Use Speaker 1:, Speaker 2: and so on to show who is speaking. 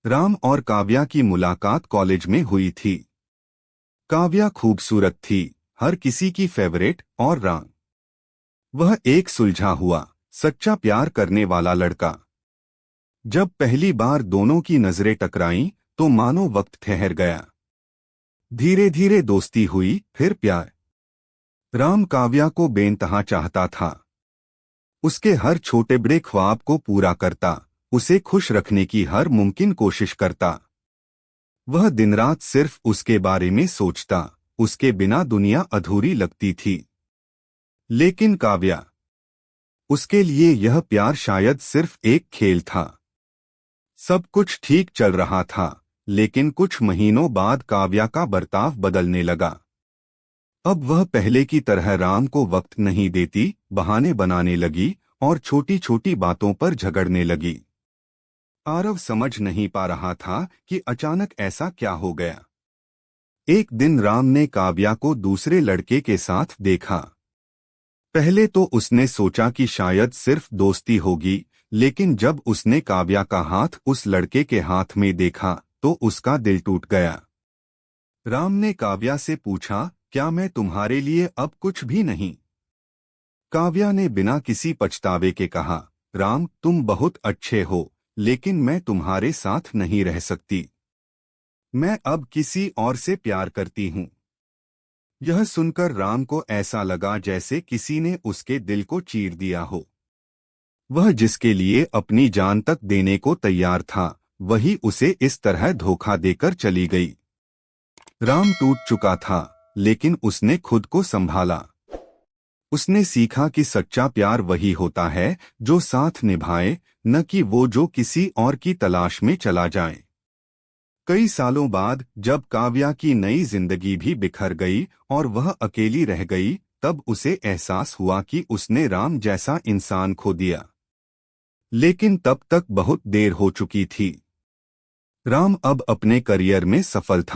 Speaker 1: राम और काव्या की मुलाकात कॉलेज में हुई थी। काव्या खूबसूरत थी, हर किसी की फेवरेट, और राम वह एक सुलझा हुआ, सच्चा प्यार करने वाला लड़का। जब पहली बार दोनों की नजरें टकराईं तो मानो वक्त ठहर गया। धीरे धीरे दोस्ती हुई, फिर प्यार। राम काव्या को बेइंतहा चाहता था। उसके हर छोटे बड़े ख्वाब को पूरा करता, उसे खुश रखने की हर मुमकिन कोशिश करता। वह दिन रात सिर्फ उसके बारे में सोचता, उसके बिना दुनिया अधूरी लगती थी। लेकिन काव्या, उसके लिए यह प्यार शायद सिर्फ एक खेल था। सब कुछ ठीक चल रहा था, लेकिन कुछ महीनों बाद काव्या का बर्ताव बदलने लगा। अब वह पहले की तरह राम को वक्त नहीं देती, बहाने बनाने लगी और छोटी छोटी बातों पर झगड़ने लगी। आरव समझ नहीं पा रहा था कि अचानक ऐसा क्या हो गया। एक दिन राम ने काव्या को दूसरे लड़के के साथ देखा। पहले तो उसने सोचा कि शायद सिर्फ दोस्ती होगी, लेकिन जब उसने काव्या का हाथ उस लड़के के हाथ में देखा तो उसका दिल टूट गया। राम ने काव्या से पूछा, क्या मैं तुम्हारे लिए अब कुछ भी नहीं? काव्या ने बिना किसी पछतावे के कहा, राम तुम बहुत अच्छे हो, लेकिन मैं तुम्हारे साथ नहीं रह सकती। मैं अब किसी और से प्यार करती हूँ। यह सुनकर राम को ऐसा लगा जैसे किसी ने उसके दिल को चीर दिया हो। वह जिसके लिए अपनी जान तक देने को तैयार था, वही उसे इस तरह धोखा देकर चली गई। राम टूट चुका था, लेकिन उसने खुद को संभाला। उसने सीखा कि सच्चा प्यार वही होता है जो साथ निभाए, न कि वो जो किसी और की तलाश में चला जाए। कई सालों बाद जब काव्या की नई जिंदगी भी बिखर गई और वह अकेली रह गई, तब उसे एहसास हुआ कि उसने राम जैसा इंसान खो दिया। लेकिन तब तक बहुत देर हो चुकी थी। राम अब अपने करियर में सफल था।